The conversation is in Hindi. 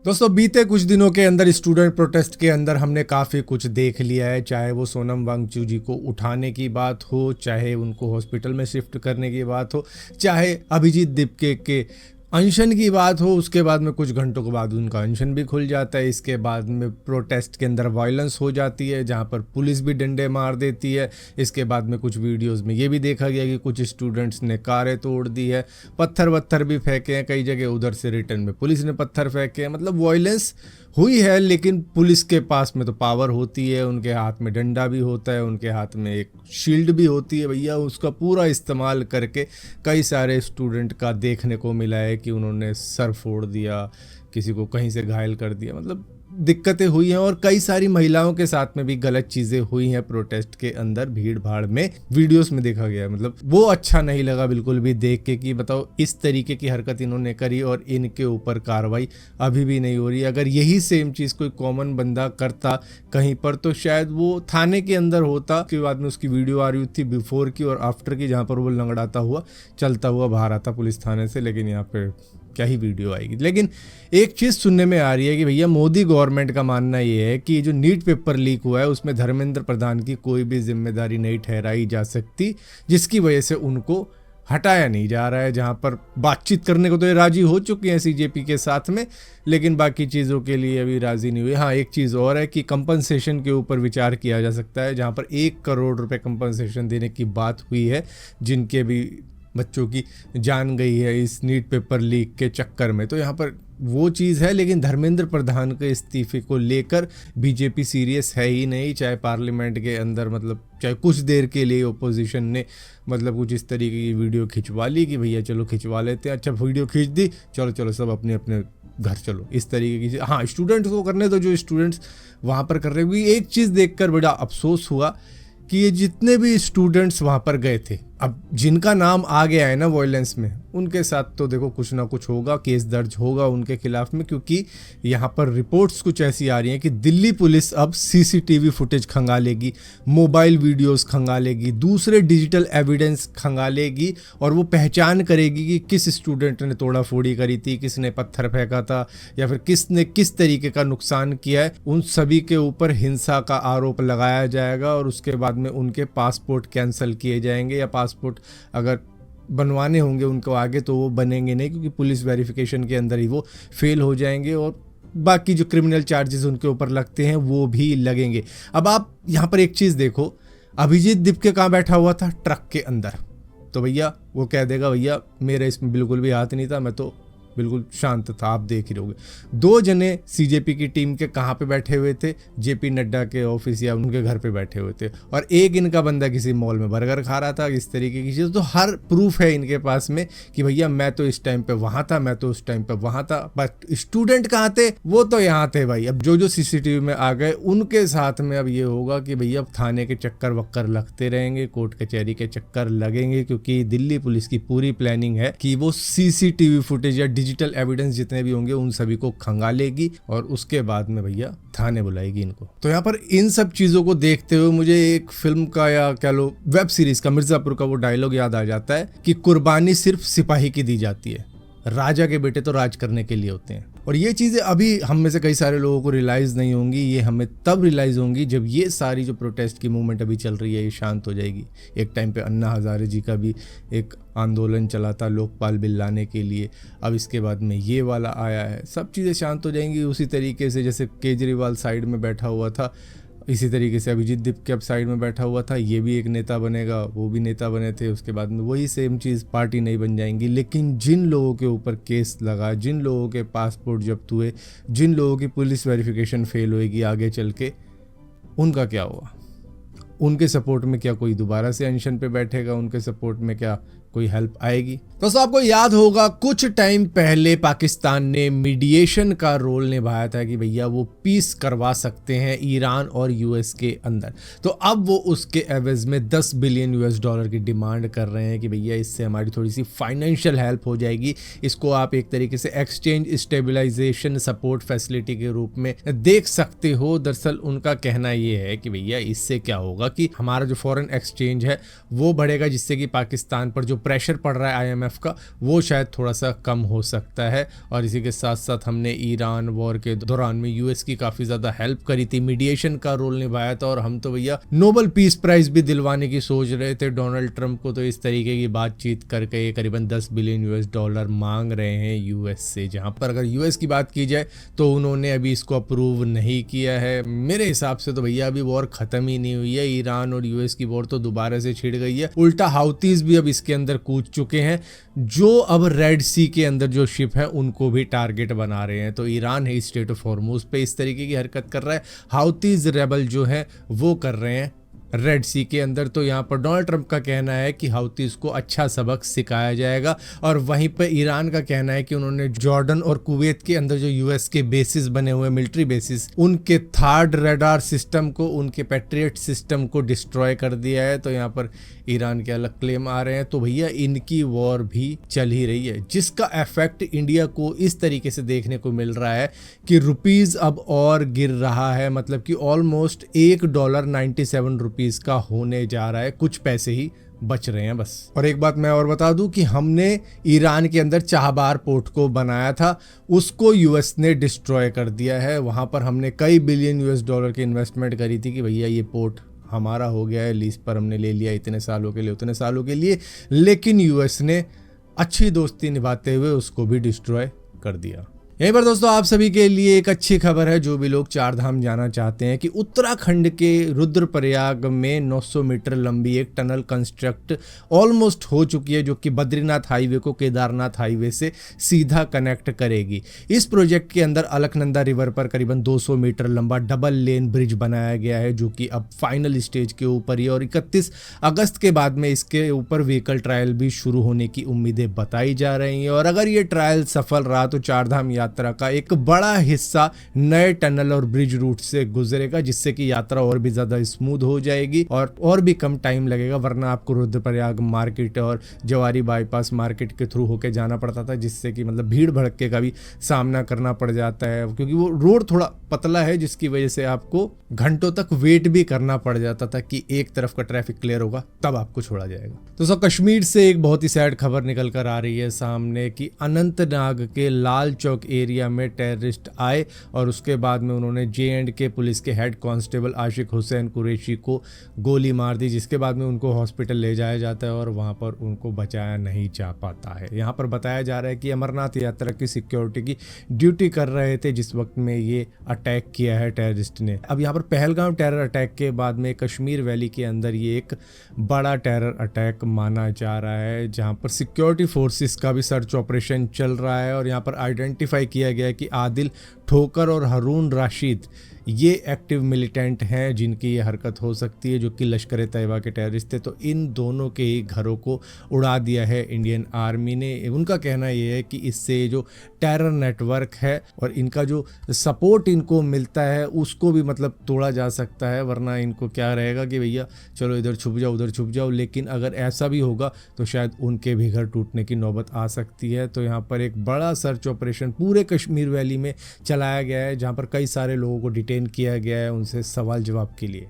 दोस्तों बीते कुछ दिनों के अंदर स्टूडेंट प्रोटेस्ट के अंदर हमने काफ़ी कुछ देख लिया है, चाहे वो सोनम वांगचुक जी को उठाने की बात हो, चाहे उनको हॉस्पिटल में शिफ्ट करने की बात हो, चाहे अभिजीत दीपके के अनशन की बात हो। उसके बाद में कुछ घंटों के बाद उनका अनशन भी खुल जाता है। इसके बाद में प्रोटेस्ट के अंदर वायलेंस हो जाती है, जहां पर पुलिस भी डंडे मार देती है। इसके बाद में कुछ वीडियोस में ये भी देखा गया कि कुछ स्टूडेंट्स ने कारें तोड़ दी है, पत्थर वत्थर भी फेंके हैं कई जगह, उधर से रिटर्न में पुलिस ने पत्थर फेंके हैं। मतलब वायलेंस हुई है, लेकिन पुलिस के पास में तो पावर होती है, उनके हाथ में डंडा भी होता है, उनके हाथ में एक शील्ड भी होती है भैया, उसका पूरा इस्तेमाल करके कई सारे स्टूडेंट का देखने को मिला है कि उन्होंने सर फोड़ दिया, किसी को कहीं से घायल कर दिया। मतलब दिक्कतें हुई हैं और कई सारी महिलाओं के साथ में भी गलत चीज़ें हुई हैं प्रोटेस्ट के अंदर, भीड़ भाड़ में, वीडियोस में देखा गया है। मतलब वो अच्छा नहीं लगा बिल्कुल भी देख के कि बताओ इस तरीके की हरकत इन्होंने करी और इनके ऊपर कार्रवाई अभी भी नहीं हो रही। अगर यही सेम चीज़ कोई कॉमन बंदा करता कहीं पर तो शायद वो थाने के अंदर होता। उसके बाद में उसकी वीडियो आ रही थी बिफोर की और आफ्टर की, जहाँ पर वो लंगड़ाता हुआ चलता हुआ बाहर आता पुलिस थाने से, लेकिन यहाँ पे क्या ही वीडियो आएगी। लेकिन एक चीज़ सुनने में आ रही है कि भैया मोदी गवर्नमेंट का मानना ये है कि जो नीट पेपर लीक हुआ है उसमें धर्मेंद्र प्रधान की कोई भी जिम्मेदारी नहीं ठहराई जा सकती, जिसकी वजह से उनको हटाया नहीं जा रहा है। जहां पर बातचीत करने को तो ये राजी हो चुके हैं सीजेपी के साथ में, लेकिन बाकी चीज़ों के लिए अभी राजी नहीं हुए। हाँ, एक चीज़ और है कि कंपनसेशन के ऊपर विचार किया जा सकता है, जहां पर 1 करोड़ रुपए कंपनसेशन देने की बात हुई है, जिनके भी बच्चों की जान गई है इस नीट पेपर लीक के चक्कर में। तो यहाँ पर वो चीज़ है, लेकिन धर्मेंद्र प्रधान के इस्तीफे को लेकर बीजेपी सीरियस है ही नहीं। चाहे पार्लियामेंट के अंदर, मतलब चाहे कुछ देर के लिए ओपोजिशन ने मतलब कुछ इस तरीके की वीडियो खिंचवा ली कि भैया चलो खिंचवा लेते हैं, अच्छा वीडियो खींच दी, चलो चलो सब अपने अपने घर चलो, इस तरीके की। हाँ, स्टूडेंट्स को करने तो जो स्टूडेंट्स वहाँ पर कर रहे हैं। एक चीज़ देखकर बड़ा अफसोस हुआ कि ये जितने भी स्टूडेंट्स वहाँ पर गए थे, अब जिनका नाम आ गया है ना वायलेंस में, उनके साथ तो देखो कुछ ना कुछ होगा, केस दर्ज होगा उनके खिलाफ में, क्योंकि यहाँ पर रिपोर्ट्स कुछ ऐसी आ रही हैं कि दिल्ली पुलिस अब सीसीटीवी फुटेज खंगालेगी, मोबाइल वीडियोस खंगालेगी, दूसरे डिजिटल एविडेंस खंगालेगी और वो पहचान करेगी कि किस स्टूडेंट ने तोड़ा फोड़ी करी थी, किसने पत्थर फेंका था या फिर किसने किस तरीके का नुकसान किया है। उन सभी के ऊपर हिंसा का आरोप लगाया जाएगा और उसके बाद में उनके पासपोर्ट कैंसिल किए जाएंगे, या पासपोर्ट अगर बनवाने होंगे उनको आगे तो वो बनेंगे नहीं, क्योंकि पुलिस वेरिफिकेशन के अंदर ही वो फेल हो जाएंगे और बाकी जो क्रिमिनल चार्जेस उनके ऊपर लगते हैं वो भी लगेंगे। अब आप यहाँ पर एक चीज़ देखो, अभिजीत दीपके कहाँ बैठा हुआ था? ट्रक के अंदर। तो भैया वो कह देगा भैया मेरा इसमें बिल्कुल भी हाथ नहीं था, मैं तो बिल्कुल शांत था, आप देख ही रहोगे। 2 जने सीजेपी की टीम के कहाँ पे बैठे हुए थे? जेपी नड्डा के ऑफिस या उनके घर पे बैठे हुए थे, और एक इनका बंदा किसी मॉल में बर्गर खा रहा था, इस तरीके की चीज़। तो हर प्रूफ है इनके पास में कि भैया मैं तो इस टाइम पे वहाँ था, मैं तो उस टाइम पे वहाँ था। बट स्टूडेंट कहाँ थे? वो तो यहाँ थे भाई। अब जो सीसीटीवी में आ गए उनके साथ में अब ये होगा कि भैया थाने के चक्कर वक्कर लगते रहेंगे, कोर्ट कचहरी के चक्कर लगेंगे, क्योंकि दिल्ली पुलिस की पूरी प्लानिंग है कि वो सीसीटीवी फुटेज या डिजिटल एविडेंस जितने भी होंगे उन सभी को खंगालेगी और उसके बाद में भैया थाने बुलाएगी इनको। तो यहाँ पर इन सब चीजों को देखते हुए मुझे एक फिल्म का या कह लो वेब सीरीज का मिर्जापुर का वो डायलॉग याद आ जाता है कि कुर्बानी सिर्फ सिपाही की दी जाती है, राजा के बेटे तो राज करने के लिए होते हैं। और ये चीज़ें अभी हम में से कई सारे लोगों को रियलाइज़ नहीं होंगी, ये हमें तब रियलाइज़ होंगी जब ये सारी जो प्रोटेस्ट की मूवमेंट अभी चल रही है ये शांत हो जाएगी। एक टाइम पे अन्ना हज़ारे जी का भी एक आंदोलन चला था लोकपाल बिल लाने के लिए, अब इसके बाद में ये वाला आया है, सब चीज़ें शांत हो जाएंगी। उसी तरीके से जैसे केजरीवाल साइड में बैठा हुआ था, इसी तरीके से अभिजीत दीपके अब साइड में बैठा हुआ था, ये भी एक नेता बनेगा, वो भी नेता बने थे, उसके बाद में वही सेम चीज़, पार्टी नहीं बन जाएंगी। लेकिन जिन लोगों के ऊपर केस लगा, जिन लोगों के पासपोर्ट जब्त हुए, जिन लोगों की पुलिस वेरिफिकेशन फेल होएगी आगे चल के, उनका क्या हुआ? उनके सपोर्ट में क्या कोई दोबारा से अनशन पे बैठेगा? उनके सपोर्ट में क्या कोई हेल्प आएगी? दोस्तों आपको याद होगा कुछ टाइम पहले पाकिस्तान ने मीडिएशन का रोल निभाया था कि भैया वो पीस करवा सकते हैं ईरान और यूएस के अंदर। तो अब वो उसके एवज में 10 बिलियन यूएस डॉलर की डिमांड कर रहे हैं कि भैया इससे हमारी थोड़ी सी फाइनेंशियल हेल्प हो जाएगी। इसको आप एक तरीके से एक्सचेंज स्टेबलाइजेशन सपोर्ट फैसिलिटी के रूप में देख सकते हो। दरअसल उनका कहना ये है कि भैया इससे क्या होगा कि हमारा जो फॉरेन एक्सचेंज है वो बढ़ेगा, जिससे कि पाकिस्तान पर जो प्रेशर पड़ रहा है आईएमएफ का वो शायद थोड़ा सा कम हो सकता है। और इसी के साथ साथ हमने ईरान वॉर के दौरान में यूएस की काफ़ी ज़्यादा हेल्प करी थी, मीडिएशन का रोल निभाया था, और हम तो भैया नोबेल पीस प्राइज भी दिलवाने की सोच रहे थे डोनाल्ड ट्रंप को। तो इस तरीके की बातचीत करके ये करीबन 10 बिलियन यूएस डॉलर मांग रहे हैं यूएस से, जहां पर अगर यूएस की बात की जाए तो उन्होंने अभी इसको अप्रूव नहीं किया है। मेरे हिसाब से तो भैया अभी वॉर खत्म ही नहीं हुई है, ईरान और यूएस की वॉर तो दोबारा से छिड़ गई है। उल्टा हाउतीज भी अब इसके अंदर कूद चुके हैं, जो अब रेड सी के अंदर जो शिप है उनको भी टारगेट बना रहे हैं। तो ईरान है स्टेट ऑफ हॉर्मुज पे इस तरीके की हरकत कर रहा है, हाउतीज रेबल जो है वो कर रहे हैं रेड सी के अंदर। तो यहाँ पर डोनाल्ड ट्रंप का कहना है कि हाउतीज को अच्छा सबक सिखाया जाएगा, और वहीं पर ईरान का कहना है कि उन्होंने जॉर्डन और कुवैत के अंदर जो यूएस के बेसिस बने हुए मिलिट्री बेसिस, उनके थर्ड रडार सिस्टम को, उनके पैट्रियट सिस्टम को डिस्ट्रॉय कर दिया है। तो यहाँ पर ईरान के अलग क्लेम आ रहे हैं। तो भैया इनकी वॉर भी चल ही रही है, जिसका इफेक्ट इंडिया को इस तरीके से देखने को मिल रहा है कि रुपीज अब और गिर रहा है, मतलब कि ऑलमोस्ट $1.97 का होने जा रहा है, कुछ पैसे ही बच रहे हैं बस। और एक बात मैं और बता दूं कि हमने ईरान के अंदर चाहबार पोर्ट को बनाया था, उसको यूएस ने डिस्ट्रॉय कर दिया है। वहां पर हमने कई बिलियन यूएस डॉलर की इन्वेस्टमेंट करी थी कि भैया ये पोर्ट हमारा हो गया है, लीज पर हमने ले लिया इतने सालों के लिए उतने सालों के लिए, लेकिन यूएस ने अच्छी दोस्ती निभाते हुए उसको भी डिस्ट्रॉय कर दिया। यहीं पर दोस्तों आप सभी के लिए एक अच्छी खबर है, जो भी लोग चार धाम जाना चाहते हैं, कि उत्तराखंड के रुद्रप्रयाग में 900 मीटर लंबी एक टनल कंस्ट्रक्ट ऑलमोस्ट हो चुकी है, जो कि बद्रीनाथ हाईवे को केदारनाथ हाईवे से सीधा कनेक्ट करेगी। इस प्रोजेक्ट के अंदर अलकनंदा रिवर पर करीबन 200 मीटर लंबा डबल लेन ब्रिज बनाया गया है, जो कि अब फाइनल स्टेज के ऊपर ही है, और 31 अगस्त के बाद में इसके ऊपर व्हीकल ट्रायल भी शुरू होने की उम्मीदें बताई जा रही हैं। और अगर ये ट्रायल सफल रहा तो चारधाम यात्रा का एक बड़ा हिस्सा नए टनल और ब्रिज रूट से गुजरेगा, जिससे कि यात्रा और भी ज्यादा स्मूथ हो जाएगी और भी कम टाइम लगेगा। वरना आपको रुद्रप्रयाग मार्केट और जवारी बाईपास मार्केट के थ्रू होके जाना पड़ता था, जिससे कि मतलब भीड़ भड़के का भी सामना करना पड़ जाता है, क्योंकि वो रोड थोड़ा पतला है, जिसकी वजह से आपको घंटों तक वेट भी करना पड़ जाता था कि एक तरफ का ट्रैफिक क्लियर होगा तब आपको छोड़ा जाएगा। तो सब कश्मीर से एक बहुत ही सैड खबर निकल कर आ रही है सामने कि अनंतनाग के लाल चौक एरिया में टेररिस्ट आए और उसके बाद में उन्होंने जे&के पुलिस के हेड कांस्टेबल आशिक हुसैन कुरैशी को गोली मार दी, जिसके बाद में उनको हॉस्पिटल ले जाया जाता है और वहां पर उनको बचाया नहीं जा पाता है। यहाँ पर बताया जा रहा है कि अमरनाथ यात्रा की सिक्योरिटी की ड्यूटी कर रहे थे जिस वक्त में ये अटैक किया है टेररिस्ट ने। अब यहाँ पर पहलगाम टेरर अटैक के बाद में कश्मीर वैली के अंदर ये एक बड़ा टेरर अटैक माना जा रहा है, जहाँ पर सिक्योरिटी फोर्सेस का भी सर्च ऑपरेशन चल रहा है। और यहाँ पर आइडेंटिफाई किया गया है कि आदिल ठोकर और हारून राशिद ये एक्टिव मिलिटेंट हैं जिनकी ये हरकत हो सकती है, जो कि लश्कर तैयबा के टेररिस्ट थे। तो इन दोनों के ही घरों को उड़ा दिया है इंडियन आर्मी ने। उनका कहना ये है कि इससे जो टेरर नेटवर्क है और इनका जो सपोर्ट इनको मिलता है उसको भी मतलब तोड़ा जा सकता है, वरना इनको क्या रहेगा कि भैया चलो इधर छुप जाओ उधर छुप जाओ। लेकिन अगर ऐसा भी होगा तो शायद उनके भी घर टूटने की नौबत आ सकती है। तो यहाँ पर एक बड़ा सर्च ऑपरेशन पूरे कश्मीर वैली में चलाया गया है, जहाँ पर कई सारे लोगों को डिटेन किया गया है उनसे सवाल जवाब के लिए।